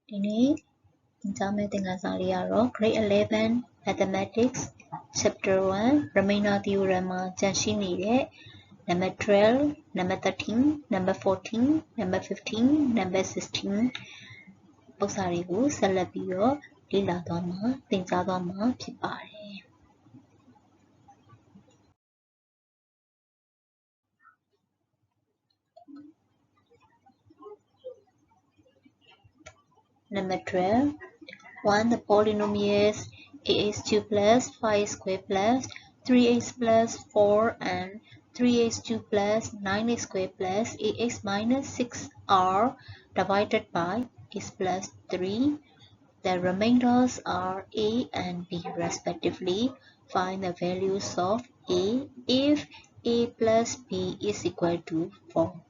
ဒီနေ့သင်ကြားမယ့်သင်ခန်းစာလေးကတော့ Grade 11 Mathematics Chapter 1 Remainder Theorem မှာကျန်ရှိနေတဲ့ Number 12, Number 13, Number 14, Number 15, Number 16 ပုဒ်စာတွေကိုဆက်လက်ပြီးတော့လေ့လာသွားမှာသင်ကြားသွားမှာဖြစ်ပါတယ်။ Number 12. 1. The polynomials ax2 plus 5x squared plus 3x plus 4 and 3x2 plus 9x squared plus ax minus 6 are divided by x plus 3. The remainders are a and b respectively. Find the values of a if a plus b is equal to 4.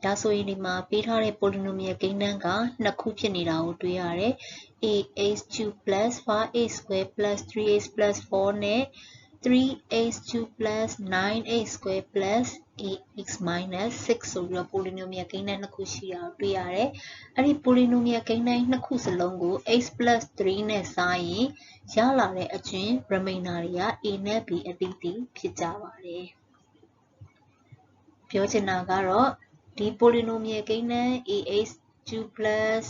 ဒါဆိုရင်ဒီမှာပေးထားတဲ့ polynomial ကိန်းဂဏန်းကနှစ်ခုဖြစ်နေတာကိုတွေ့ရတယ် ax2 plus 5x squared plus 3x plus 4 နဲ့ 3x2 plus 9x squared plus ax minus 6 ဆိုပြီးတော့ polynomial ကိန်းဂဏန်းနှစ်ခုရှိတာကိုတွေ့ရတယ်အဲ့ဒီ polynomial ကိန်းဂဏန်းနှစ်ခုစလုံးကို x plus 3နဲ့စားရင်ရလာတဲ့အကျွင်း remainder တွေက a နဲ့ b အသီးသီးဖြစ်ကြပါတယ်ပြောချင်တာကတော့ဒီ polynomial ကိန်းဂဏန်း ax2 plus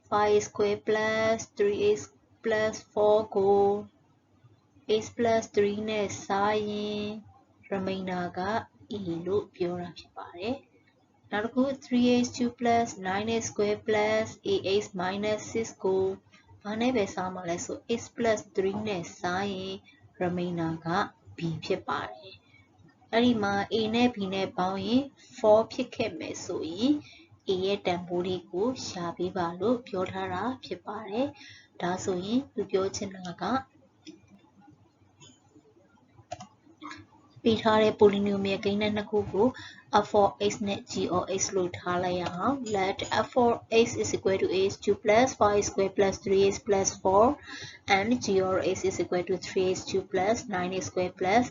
5x squared plus 3x plus 4 ကို x plus 3နဲ့စားရင် remainder က a လို့ပြောတာဖြစ်ပါတယ်။နောက်တစ်ခု 3x2 plus 9x squared plus ax minus 6 ကိုဘာနဲ့ပဲစားမှာလဲဆို x plus 3နဲ့စားရင် remainder က b ဖြစ်ပါတယ်။အဲ့ဒီမှာ a နဲ့ b နဲ့ပေါင်းရင်4ဖြစ်ခဲ့မယ်ဆိုရင် a ရဲ့တန်ဖိုးလေးကိုရှာပေးပါလို့ပြောထားတာဖြစ်ပါတယ်။ဒါဆိုရင်သူပြောချင်တာကပေးထားတဲ့ polynomial ကိန်းဂဏန်းနှစ်ခုကို f of x နဲ့ g of x လို့ထားလိုက်ရအောင် let f of x is equal to ax2 plus 5x squared plus 3x plus 4 and g of x is equal to 3x2 plus 9x squared plus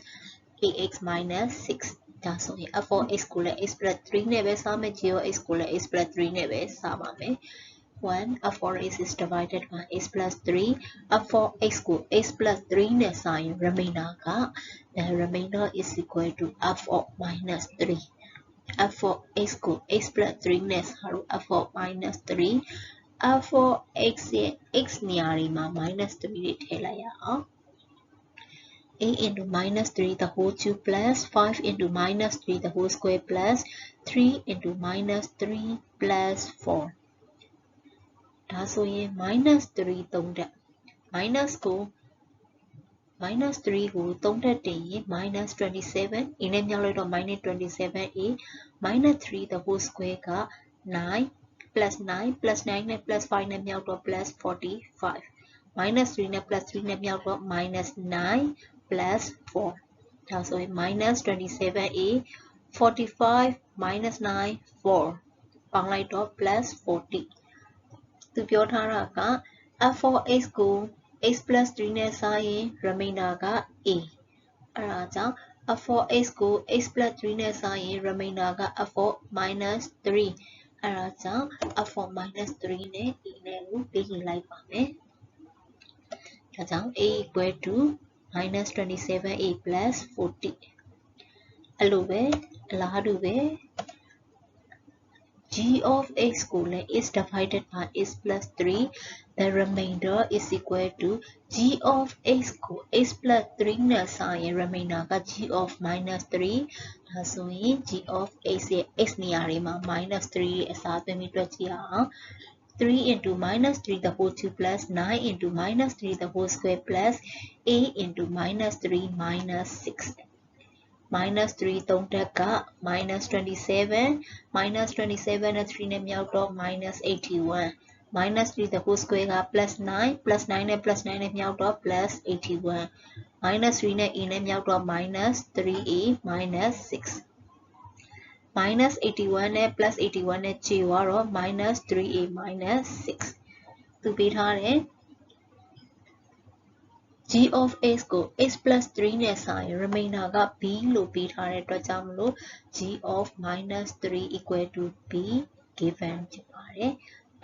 ax minus 6ဒါဆိုရင် f of x ကိုလည်း x plus 3နဲ့ပဲစားမယ် g of x ကိုလည်း x plus 3နဲ့ပဲစားပါမယ် 1 f of x is divided by x plus 3 f of x ကို x plus 3နဲ့စားရင် remainder က the remainder is equal to f of minus 3 f of x ကို x plus 3နဲ့စားလို့ f of minus 3 f of x ရဲ့ x နေရာတွေမှာ minus 3တွေထည့်လိုက်ရအောင်a into minus 3 the whole cube plus 5 into minus 3 the whole square plus 3 into minus 3 plus 4ဒါဆိုရင် minus 3 3တက် minus 3ကို3တက်တင်ရင် minus 27 a နဲ့မြောက်လိုက်တော့ minus 27a minus 3 the whole square က 9 plus 9 plus 9နဲ့ plus 5နဲ့မြောက်တော့ plus 45 minus 3နဲ့ plus 3နဲ့မြောက်တော့ minus 9 plus 4ဒါဆိုရင် minus 27a 45 minus 9 4ပေါင်းလိုက်တော့ plus 40သူပြောထားတာက f of x ကို x plus 3နဲ့စားရင် remainder က a အဲ့ဒါကြောင့် f of x ကို x plus 3နဲ့စားရင် remainder က f of minus 3အဲ့ဒါကြောင့် f of minus 3နဲ့ a နဲ့ကိုပေးရင်လိုက်ပါမယ်ဒါကြောင့် a equal to minus 27a plus 40အဲ့လိုပဲအလားတူပဲg of x ကိုလည်း is divided by x plus 3 the remainder is equal to g of x ကို x plus 3နဲ့စားရင် remainder က g of minus 3ဒါဆိုရင် g of x ရဲ့ x နေရာတွေမှာ minus 3အစားသွင်းပြီးတွက်ကြည့်အောင်3 into minus 3 the whole 2 plus 9 into minus 3 the whole square plus 8 into minus 3 minus 6 minus 3 3တက်က minus 27 minus 27 နဲ့ 3နဲ့မြောက်တော့ minus 81 minus 3 the whole square က plus 9 plus 9နဲ့ plus 9နဲ့မြောက်တော့ plus 81 minus 3နဲ့ a နဲ့မြောက်တော့ minus 3a minus 6 minus 81နဲ့ plus 81နဲ့ခြေသွားတော့ minus 3a minus 6သူပေးထားတယ်g of x ကို x plus 3နဲ့စားရင် remainder က b လို့ပေးထားတဲ့အတွက်ကြောင့်မလို့ g of minus 3 equal to b given ဖြစ်ပါတယ်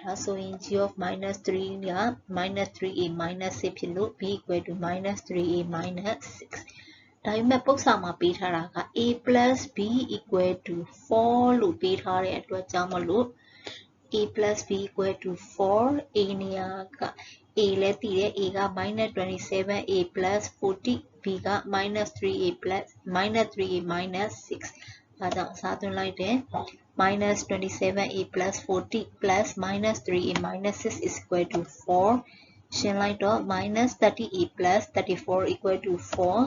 ဒါဆိုရင် g of minus 3 က minus 3a minus 6 ဖြစ်လို့ b equal to minus 3a minus 6 ဒါပေမဲ့ပု္ပ္ပစာမှာပေးထားတာက a plus b equal to 4လို့ပေးထားတဲ့အတွက်ကြောင့်မလို့ a plus b equal to 4 a နေရာက a လည်းတည်တယ် a က minus 27a plus 40 b က minus 3a plus minus 3a minus 6ဒါကြောင့်အစားသွင်းလိုက်တယ် minus 27a plus 40 plus minus 3a minus 6 is equal to 4 ရှင်းလိုက်တော့ minus 30a plus 34 equal to 4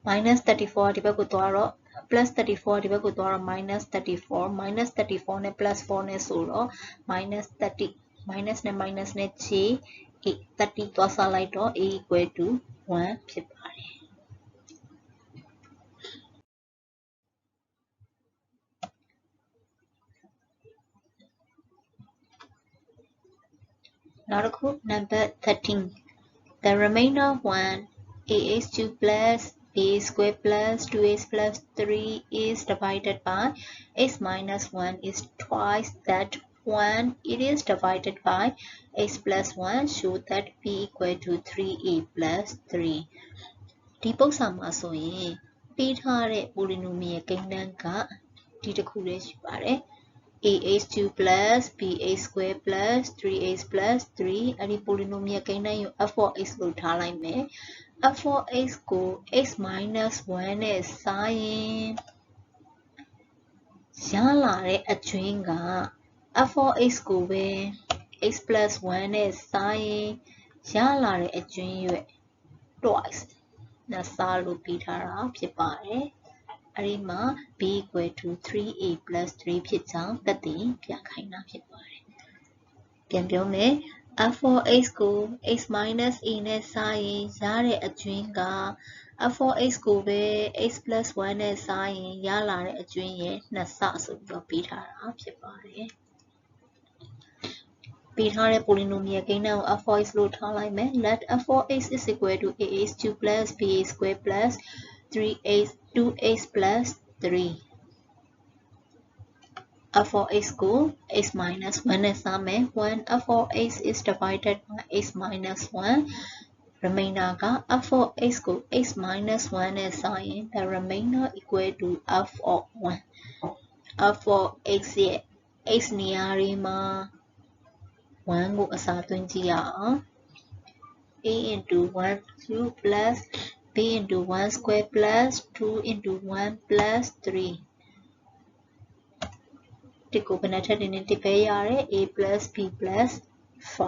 minus 34ဒီဘက်ကိုသွားတော့ plus 34ဒီဘက်ကိုသွားတော့ minus 34 minus 34နဲ့ plus 4နဲ့ဆိုတော့ minus 30 minus နဲ့ minus နဲ့ j 30သွားစားလိုက်တော့ a equal to 1ဖြစ်ပါတယ်နောက်တစ်ခု number 13 the remainder 1 ax2 plus a square plus 2x plus 3 is divided by x minus 1 is twice that when it is divided by x plus 1 show that b equal to 3a plus 3ဒီပု္ပ္ပစာမှာဆိုရင်ပေးထားတဲ့ polynomial ကိန်းတန်းကဒီတစ်ခုလေးရှိပါတယ်ax2 plus bx square plus 3x plus 3အဲ့ဒီ polynomial ကိန်းတန်းကို f of x လို့ထားလိုက်မယ် f of x ကို x minus 1နဲ့စားရင်ရလာတဲ့အကျွင်းက f of x ကိုပဲ x plus 1နဲ့စားရင်ရလာတဲ့အကျွင်းရဲ့ twice နဲ့စားလို့ပြီးထားတာဖြစ်ပါတယ်အဲ့ဒီမှာ b equal to 3a plus 3ဖြစ်ကြောင်းသက်သေပြခိုင်းတာဖြစ်ပါတယ်ပြန်ပြောမယ် f of x ကို x minus a နဲ့စားရင်ရတဲ့အကျွင်းက f of x ကိုပဲ x plus 1နဲ့စားရင်ရလာတဲ့အကျွင်းရဲ့နှစ်ဆဆိုပြီးတော့ပေးထားတာဖြစ်ပါတယ်ပေးထားတဲ့ polynomial ကိန်းတန်းကို f of x လို့ထားလိုက်မယ် let f of x is equal to ax2 plus bx square plus 2x plus 3 f of x ကို x minus 1နဲ့စားမယ် when f of x is divided by x minus 1 remainder က f of x ကို x minus 1နဲ့စားရင် the remainder equal to f of 1 f of x ရဲ့ x နေရာတွေမှာ1ကိုအစားသွင်းကြည့်ရအောင် a into 1 cube plus b into 1 square plus 2 into 1 plus 3ဒီကိုဘယ်နဲ့ထပ်တင်နေတစ်ပဲရတယ် a plus b plus 5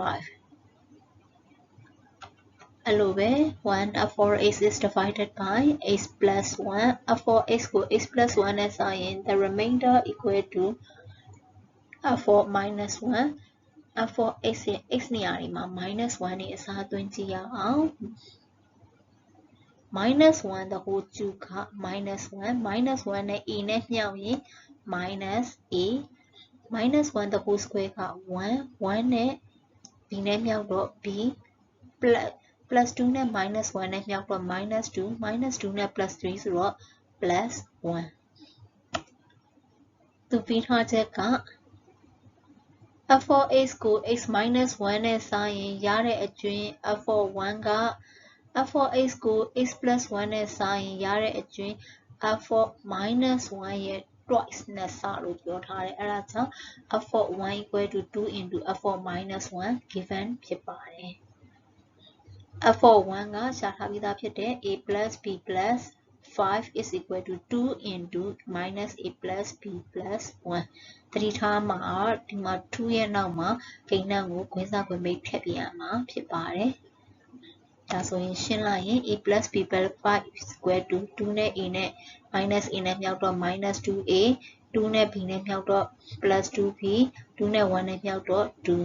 အဲ့လိုပဲ1 f of x is divided by x plus 1 f of x ကို x plus 1နဲ့စားရင် the remainder equal to f of minus 1 f of x ရဲ့ x နေရာတွေမှာ minus 1နဲ့အစားသွင်းကြည့်ရအောင် minus 1 the whole cube က minus 1 minus 1နဲ့ a နဲ့မြှောက်ရင် minus a minus 1 the whole square က 1 1နဲ့ b နဲ့မြှောက်တော့ b plus 2နဲ့ minus 1နဲ့မြှောက်တော့ minus 2 minus 2နဲ့ plus 3ဆိုတော့ plus 1သူပေးထားချက်က f of x ကို x minus 1နဲ့စားရင်ရတဲ့အကျွင်း f of 1က f of x ကို x plus 1နဲ့စားရင်ရတဲ့အကျွင်း f of minus 1ရဲ့ twice နဲ့စားလို့ပြောထားတယ်အဲ့ဒါကြောင့် f of 1 equal to 2 into f of minus 1 given ဖြစ်ပါတယ် f of 1ကရှာထားပြီးသားဖြစ်တဲ့ a plus b plus 5 is equal to 2 into minus a plus b plus 1သတိထားမှာဒီမှာ2ရဲ့နောက်မှာကိန်းတန်းကိုခွဲစားခွဲမိတ်ထည့်ပြရမှာဖြစ်ပါတယ်ဒါဆိုရင်ရှင်းလိုက်ရင် a plus b plus 5 is equal to 2နဲ့ a နဲ့ minus a နဲ့မြောက်တော့ minus 2a 2နဲ့ b နဲ့မြောက်တော့ plus 2b 2နဲ့ 1နဲ့မြောက်တော့ 2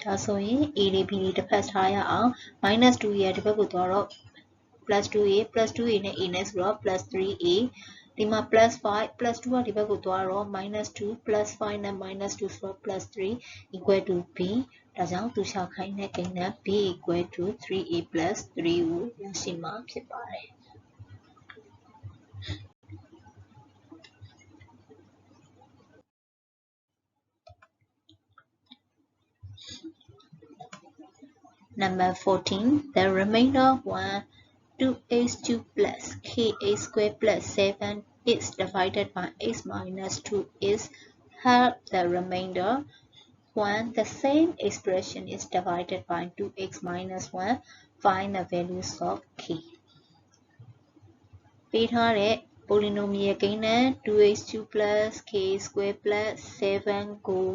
ဒါဆိုရင် a တွေ b တွေတစ်ဖက်ထားရအောင် minus 2 ရဲ့ဒီဘက်ကိုသွားတော့ plus 2a plus 2a နဲ့ a နဲ့ဆိုတော့ plus 3a ဒီမှာ plus 5 plus 2ကဒီဘက်ကိုသွားတော့ minus 2 plus 5နဲ့ minus 2ဆိုတော့ plus 3 equal to b ဒါကြောင့်သူရှာခိုင်းတဲ့ကိန်းတန်း b equal to 3a plus 3ကိုရရှိမှာဖြစ်ပါတယ် Number 14. The remainder 1, 2x2 plus kx squared plus 7 is divided by x minus 2 is have the remainder 1. The same expression is divided by 2x minus 1. Find the values of k. ပေးထားတဲ့ polynomial ကိန်းနဲ့ 2x2 plus k squared plus 7 ကို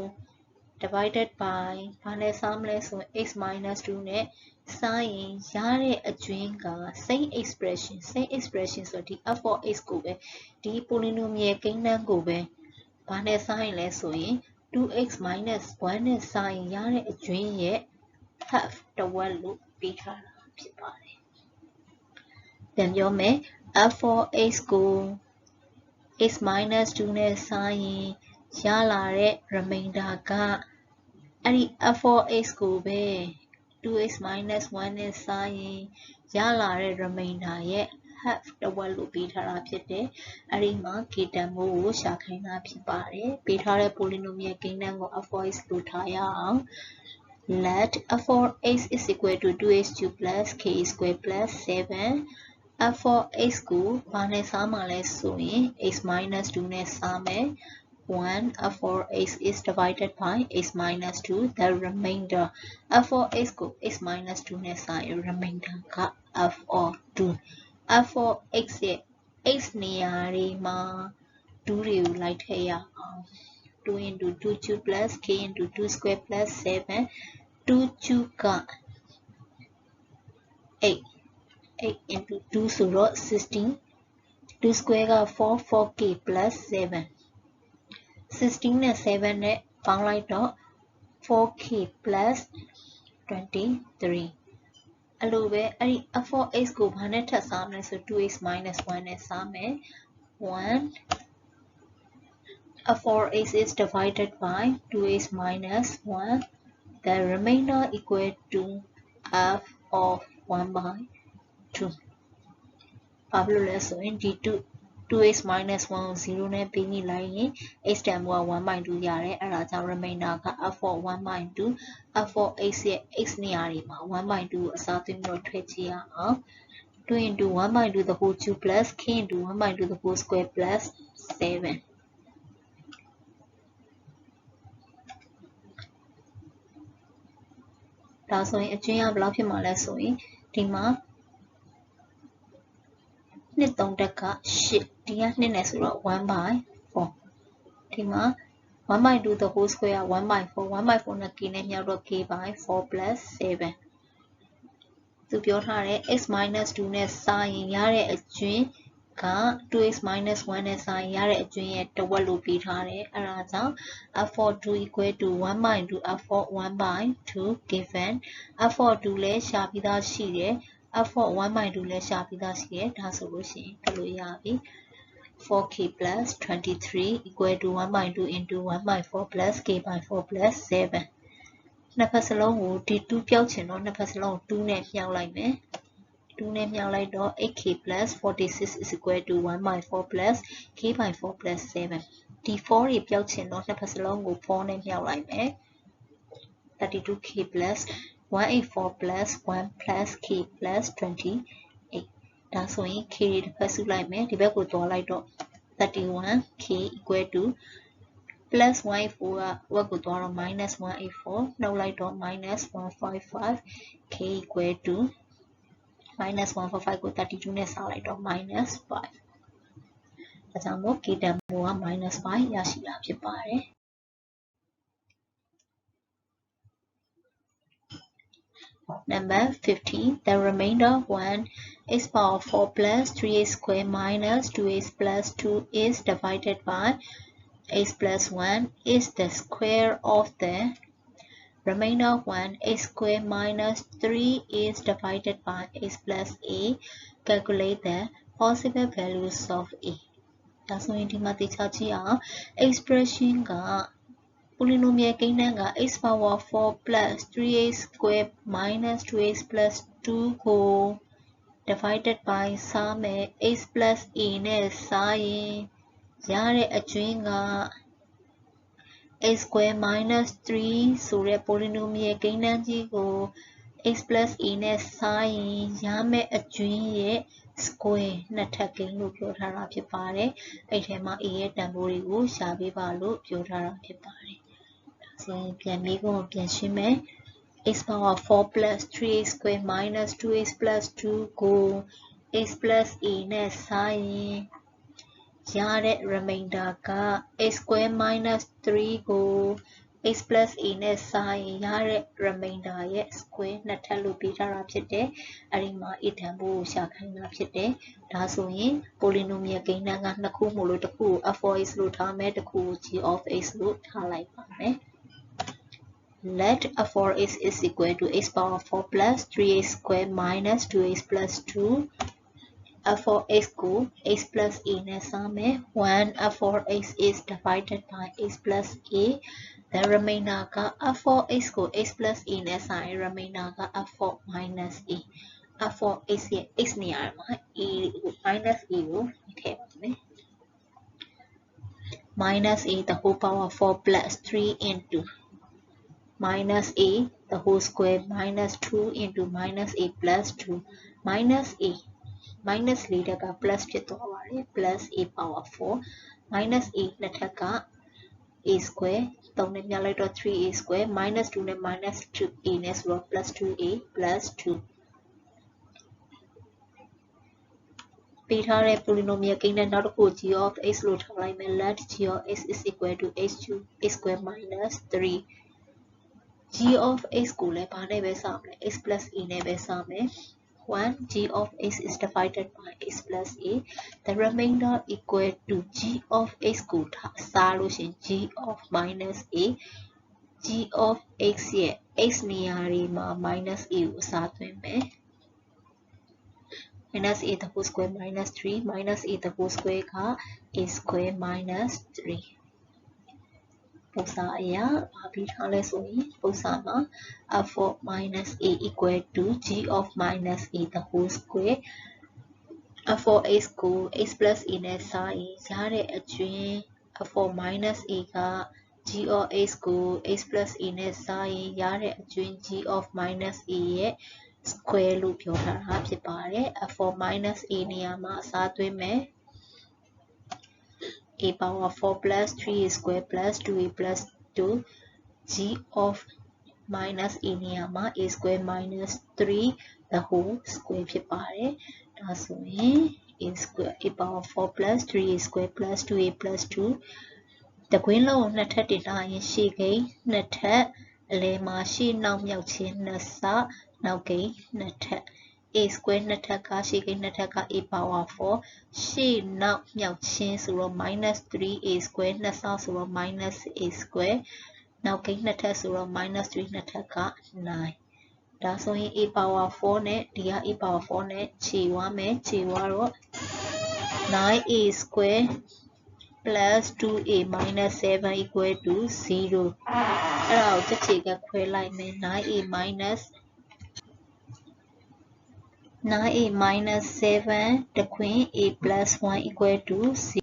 divided by ဘာနဲ့စားမလဲဆိုရင် x minus 2 နဲ့စားရင်ရတဲ့အကျွင်းက same expression ဆိုဒီ f of x ကိုပဲဒီ polynomial ကိန်းနှန်းကိုပဲဘာနဲ့စားရင်လဲဆိုရင် 2x minus 1 နဲ့စားရင်ရတဲ့အကျွင်းရဲ့ half တစ်ဝက်လို့ပေးထားတာဖြစ်ပါတယ်။ပြန်ပြောမယ် f of x ကို x minus 2 နဲ့စားရင်ရလာတဲ့ remainder ကအဲ့ဒီ f of x ကိုပဲ 2x minus 1 နဲ့စားရင်ရလာတဲ့ remainder ရဲ့ half တစ်ဝက်လို့ပေးထားတာဖြစ်တယ်။အဲ့ဒီမှာ k တန်ဖိုးကိုရှာခိုင်းတာဖြစ်ပါတယ်။ပေးထားတဲ့ polynomial ကိန်းနှန်းကို f of x လို့ထားရအောင်။ Let f of x is equal to 2x2 plus k squared plus 7. f of x ကိုဘာနဲ့စားမှာလဲဆိုရင် x minus 2 နဲ့စားမယ်။ 1 f of x is divided by x minus 2 the remainder f of x ကို x minus 2 နဲ့စားရင် remainder က f of 2 f of x ရဲ့ x နေရာတွေမှာ2တွေကိုလိုက်ထည့်ရအောင်2 into 2 cube plus k into 2 square plus 7 2 cube က8 into 2ဆိုတော့16 2 square က 4k plus 7 16 နဲ့ 7 နဲ့ပေါင်းလိုက်တော့ 4k plus 23အဲ့လိုပဲအဲ့ဒီ f of x ကိုဘာနဲ့ထပ်စားမလဲဆို 2x minus 1 နဲ့စားမယ်1 f of x is divided by 2x minus 1 the remainder equal to f of 1 by 2ဘာလို့လဲဆိုရင်ဒီ 2x minus 1 ကို 0 နဲ့ပေးမိလိုက်ရင် x တန်ဖိုးက 1 by 2 ရတယ်အဲ့ဒါကြောင့် remainder က f of 1 by 2 f of x ရဲ့ x နေရာတွေမှာ1 by 2 ကိုအစားသွင်းပြီးတော့ထည့်ကြည့်ရအောင်2 into 1 by 2 the whole cube plus k into 1 by 2 the whole square plus 7ဒါဆိုရင်အကျွင်းကဘယ်လောက်ဖြစ်မှာလဲဆိုရင်ဒီမှာ2 3တက်က8ဒီက2နဲ့ဆိုတော့1 by 4ဒီမှာ1 by 2 the whole square က1 by 4 1 by 4နဲ့ k နဲ့မြောက်တော့ k by 4 plus 7သူပြောထားတဲ့ x minus 2 နဲ့စားရင်ရတဲ့အကျွင်းက 2x minus 1 နဲ့စားရင်ရတဲ့အကျွင်းရဲ့တစ်ဝက်လို့ပေးထားတယ်အဲ့ဒါကြောင့် f of 2 equal to 1 by 2 f of 1 by 2 given f of 2လည်းရှာပြီးသားရှိတယ် f of 1 by 2လည်းရှာပြီးသားရှိတယ်ဒါဆိုလို့ရှိရင်ပြလို့ရပြီ 4k plus 23 equal to 1 by 2 into 1 by 4 plus k by 4 plus 7နှစ်ဖက်စလုံးကိုဒီ2ပြောက်ချင်တော့နှစ်ဖက်စလုံးကို2နဲ့မြောက်လိုက်မယ်2နဲ့မြောက်လိုက်တော့ 8k plus 46 is equal to 1 by 4 plus k by 4 plus 7ဒီ 4 တွေပြောက်ချင်တော့နှစ်ဖက်စလုံးကို4နဲ့မြောက်လိုက်မယ် 32k plus 184 plus 1 plus k plus 28ဒါဆိုရင် k တွေတစ်ဖက်စုလိုက်မယ်ဒီဘက်ကိုတွားလိုက်တော့ 31k equal to plus 184ကဝက်ကိုတွားတော့ minus 184နှုတ်လိုက်တော့ minus 155 k equal to minus 155ကို32နဲ့စားလိုက်တော့ minus 5ဒါကြောင့်မို့ k တန်ဖိုးက minus 5ရရှိတာဖြစ်ပါတယ် Number 15 the remainder 1 x power 4 plus 3x squared minus 2x plus 2 is divided by x plus 1 is the square of the remainder 1 x squared minus 3 is divided by x plus a calculate the possible values of a ဒါဆိုရင်ဒီမှာသိချကြည့်အောင် expression က polynomial ကိန်းနှန်းက x power 4 plus 3x squared minus 2x plus 2 ကို divided by စားမယ် x plus a နဲ့စားရင်ရတဲ့အကျွင်းက x squared minus 3ဆိုတဲ့ polynomial ကိန်းနှန်းကြီးကို x plus a နဲ့စားရင်ရမယ့်အကျွင်းရဲ့ square နှစ်ထပ်ကိန်းလို့ပြောထားတာဖြစ်ပါတယ်အဲ့ထဲမှာ a ရဲ့တန်ဖိုးတွေကိုရှာပေးပါလို့ပြောထားတာဖြစ်ပါတယ်ဒါဆိုရင်ပြန်မေးခွန်းကိုပြန်ရှင်းမယ် x power 4 plus 3x square minus 2x plus 2 ကို x plus a နဲ့စားရင်ရတဲ့ remainder က x square minus 3 ကို x plus a နဲ့စားရင်ရတဲ့ remainder ရဲ့ square နှစ်ထပ်လို့ပေးထားတာဖြစ်တယ်အဲ့ဒီမှာ a တန်ဖိုးကိုရှာခိုင်းတာဖြစ်တယ်ဒါဆိုရင် polynomial ကိန်းတန်းကနှစ်ခုမို့လို့တစ်ခုကို f of x လို့ထားမယ်တစ်ခုကို g of x လို့ထားလိုက်ပါမယ် let f of x is equal to x power 4 plus 3x square minus 2x plus 2 f of x ကို x plus a နဲ့စားမယ် when f of x is divided by x plus a the remainder က f of x ကို x plus a နဲ့စားရင် remainder က f of minus a f of x ရဲ့ x နေရာမှာ a ကို minus a ကိုထည့်ပါမယ် minus a the whole power 4 plus 3 into minus a the whole square minus 2 into minus a plus 2 minus a minus 4တက်က plus ဖြစ်သွားပါတယ် plus a power 4 minus a နှစ်ထပ်က a square 3နဲ့မြလိုက်တော့ 3a square minus 2နဲ့ minus 2a နဲ့ဆိုတော့ plus 2a plus 2ပေးထားတဲ့ polynomial ကိန်းနဲ့နောက်တစ်ခု g of x လို့ထားလိုက်မယ် let g of x is equal to x square minus 3 g of x ကိုလည်းဘာနဲ့ပဲစမယ် x plus a နဲ့ပဲစမယ် when g of x is divided by x plus a the remainder equal to g of x ကိုစားလို့ရှင် g of minus a g of x ရဲ့ x နေရာတွေမှာ minus a ကိုအစားသွင်းမယ် minus a the whole square minus 3 minus a the whole square က a square minus 3ပုံစံအရာဘာပြီးထားလဲဆိုရင်ပုံစံမှာ f of minus a equal to g of minus a the whole square f of x ကို x plus a နဲ့စားရင်ရတဲ့အကျွင်း f of minus a က g of x ကို x plus a နဲ့စားရင်ရတဲ့အကျွင်း g of minus a ရဲ့ square လို့ပြောထားတာဖြစ်ပါတယ် f of minus a နေရာမှာအစားသွင်းမယ်a power 4 plus 3a square plus 2a plus 2 g of minus a နေရာမှာ a square minus 3 the whole square ဖြစ်ပါတယ်ဒါဆိုရင် a power 4 plus 3a square plus 2a plus 2တကွင်းလုံးနှစ်ထပ်တင်ထားရင်ရှေ့ကိန်းနှစ်ထပ်အလယ်မှာရှေ့နောက်မြောက်ချင်းနှစ်ဆနောက်ကိန်းနှစ်ထပ် a square နှစ်ထပ်ကရှေ့ကိန်းနှစ်ထပ်က a power 4ရှေ့နောက်မြောက်ချင်းဆိုတော့ minus 3a square နှစ်ဆဆိုတော့ minus a square နောက်ကိန်းနှစ်ထပ်ဆိုတော့ minus 3နှစ်ထပ်က9ဒါဆိုရင် a power 4နဲ့ဒီက a power 4နဲ့ခြေဝါမယ်ခြေဝါတော့ 9a square plus 2a minus 7 equal to 0အဲ့ဒါကိုချက်ချေကခွဲလိုက်မယ် 9a minus 7 တခွင် a plus 1 equal to 0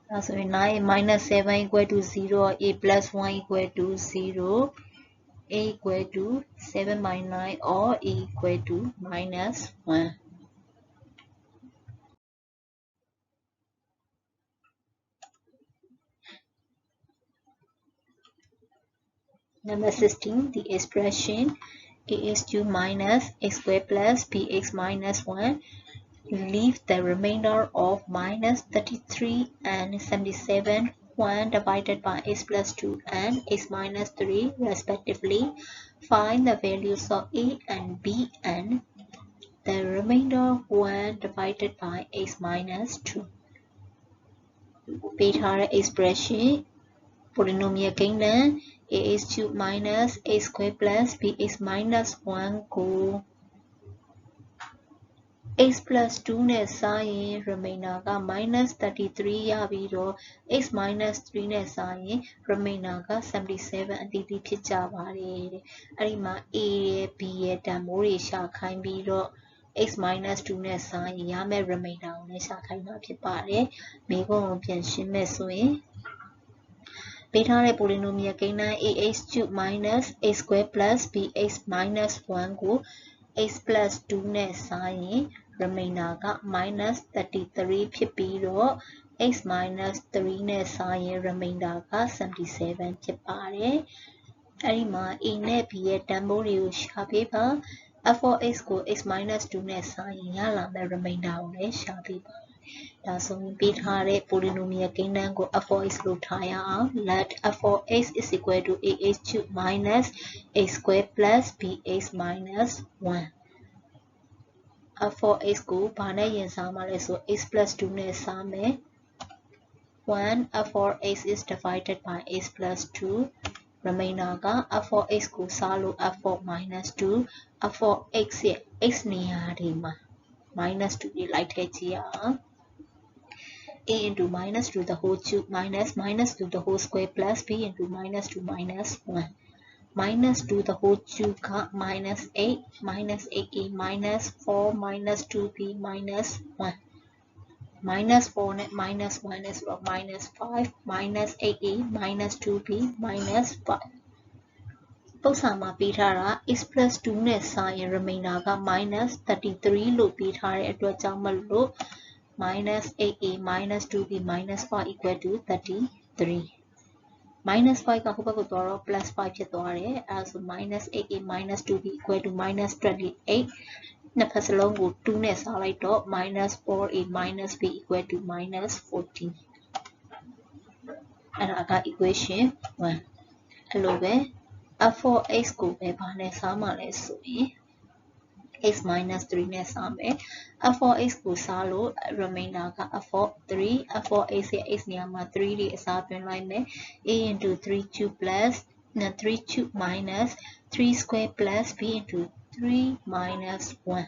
ဒါဆိုရင် 9a minus 7 equal to 0 a plus 1 equal to 0 a equal to 7 minus 9 or a equal to minus 1 Number 16, the expression a is 2 minus x squared plus bx minus 1 leave the remainder of minus 33 and 77 when divided by x plus 2 and x minus 3 respectively. Find the values of a and b and the remainder when divided by x minus 2. ပေးထားတဲ့ expression polynomial ကိန်းတန်း a is 2 minus x squared plus bx minus 1 ကို x plus 2နဲ့စားရင် remainder က minus 33 ရပြီးတော့ x minus 3နဲ့စားရင် remainder က 77 အသီးသီးဖြစ်ကြပါတယ်တဲ့အဲ့ဒီမှာ a ရယ် b ရယ်တန်ဖိုးတွေရှာခိုင်းပြီးတော့ x minus 2နဲ့ဆိုင်ရင်ရမယ့် remainder ကိုလည်းရှာခိုင်းတာဖြစ်ပါတယ်မိကုံကိုပြန်ရှင်းမဲ့ဆိုရင်ပေးထားတဲ့ polynomial ကိန်းတိုင်း ax cube minus a square plus bx minus 1 ကို x plus 2နဲ့ဆိုင်ရင် remainder က minus 33 ဖြစ်ပြီးတော့ x minus 3နဲ့ဆိုင်ရင် remainder က 77 ဖြစ်ပါတယ်အဲ့ဒီမှာ a နဲ့ b ရဲ့တန်ဖိုးတွေကိုရှာပေးပါ f of x ကို x minus 2နဲ့ဆိုင်ရင်ရလာမယ့် remainder ကိုလည်းရှာပေးပါဒါဆိုရင်ပေးထားတဲ့ polynomial ကိန်းတန်းကို f of x လို့ထားရအောင် let f of x is equal to ax cube minus a square plus bx minus 1 f of x ကိုဘာနဲ့ရင်စားမှာလဲဆို x plus 2နဲ့စားမယ်1 f of x is divided by x plus 2 remainder က f of x ကိုစားလို့ f of minus 2 f of x ရဲ့ x နေရာဒီမှာ minus 2တွေလိုက်ထည့်ကြည့်ရအောင် a into minus 2 the whole cube minus minus 2 the whole square plus b into minus 2 minus 1 minus 2 the whole cube က minus 8 minus 8a minus 4 minus 2b minus 1 minus 4 နဲ့ minus 1နဲ့ဆိုတော့ minus 5 minus 8a minus 2b minus 5ပု္ပ္ပာမှာပေးထားတာ x plus 2နဲ့ဆိုင်ရင် remainder က minus 33လို့ပေးထားတဲ့အတွက်ကြောင့်မလို့ minus 8a minus 2b minus 5 equal to 33 minus 5ကဟိုဘက်ကိုသွားတော့ plus 5ဖြစ်သွားတယ်အဲဒါဆို minus 8a minus 2b equal to minus 28နှစ်ဖက်စလုံးကို2နဲ့စားလိုက်တော့ minus 4a minus b equal to minus 14အဲ့ဒါက equation 1အဲ့လိုပဲ f of x ကိုပဲဘာနဲ့စားမှာလဲဆိုရင် x minus 3နဲ့စားမယ် f of x ကိုစားလို့ remainder က f of 3 f of x ရဲ့ x နေရာမှာ3တွေအစားသွင်းလိုက်မယ် a into 3 cube plus 3 cube minus 3 square plus b into 3 minus 1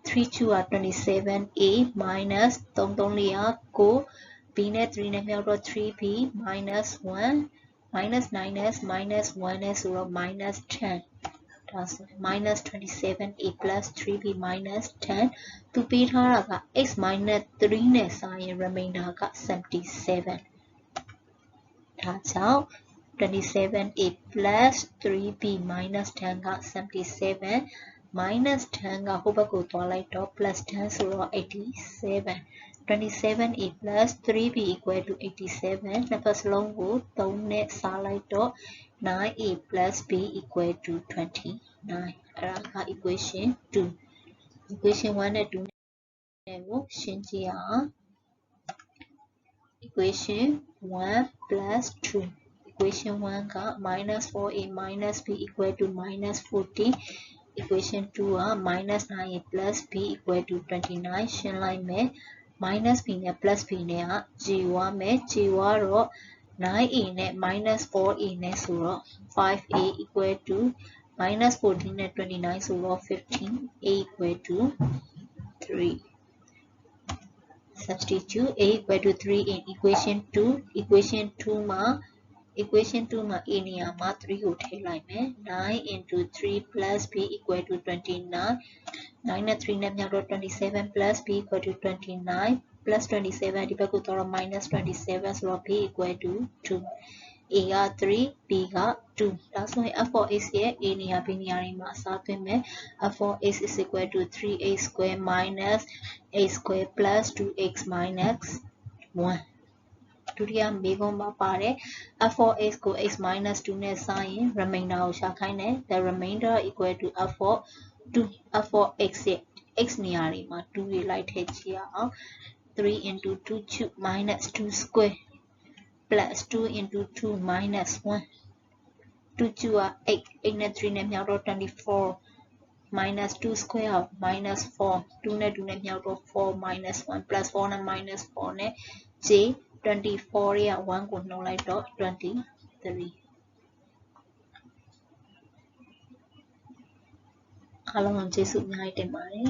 3 cube က 27a minus 3 3လေးက9 b နဲ့3နဲ့မြောက်တော့ 3b minus 1 minus 9 နဲ့ minus 1နဲ့ဆိုတော့ minus 10ဒါဆို minus 27a plus 3b minus 10သူပေးထားတာက x minus 3နဲ့ဆိုင်ရင် remainder က 77ဒါကြောင့် 27a plus 3b minus 10က 77 minus 10ကဟိုဘက်ကိုသွားလိုက်တော့ plus 10ဆိုတော့ 87 27a plus 3b equal to 87နှစ်ဖက်စလုံးကို3နဲ့စားလိုက်တော့ 9a plus b equal to 29အဲ့ဒါက equation 2 equation 1နဲ့2နဲ့ကိုရှင်းကြည့်အောင် equation 1 plus 2 equation 1က minus 4a minus b equal to minus 14 equation 2က minus 9a plus b equal to 29ရှင်းလိုက်မယ် minus b နဲ့ plus b နဲ့က j ဝါမယ် j ဝါတော့ 9a နဲ့ minus 4a နဲ့ဆိုတော့ 5a equal to minus 14နဲ့ 29ဆိုတော့ 15a equal to 3 substitute a equal to 3 in equation 2 equation 2မှာ a နေရာမှာ 3ကိုထည့်လိုက်မယ်9 into 3 plus b equal to 29 9နဲ့3နဲ့မြောက်တော့ 27 plus b equal to 29 plus 27ဒီဘက်ကိုတော့ minus 27ဆိုတော့ b equal to 2 a က3 b က2ဒါဆိုရင် f of x ရဲ့ a နေရာ b နေရာတွေမှာအစားသွင်းမယ် f of x is equal to 3a square minus a square plus 2x minus 1ဒုတိယမေးခွန်းမှာပါတယ် f of x ကို x minus 2နဲ့စားရင် remainder ကိုရှာခိုင်းတယ် the remainder equal to f of 2 f of x ရဲ့ x နေရာတွေမှာ2တွေလိုက်ထည့်ကြည့်ရအောင်3 into 2 cube minus 2 square plus 2 into 2 minus 1 2 cube က 8 နဲ့3နဲ့မြောက်တော့ 24 minus 2 square က minus 4 2နဲ့2နဲ့မြောက်တော့ 4 minus 1 plus 4နဲ့ minus 4နဲ့ j 24ရဲ့1ကိုနှုတ်လိုက်တော့ 23အားလုံးကျေးဇူးအများကြီးတင်ပါတယ်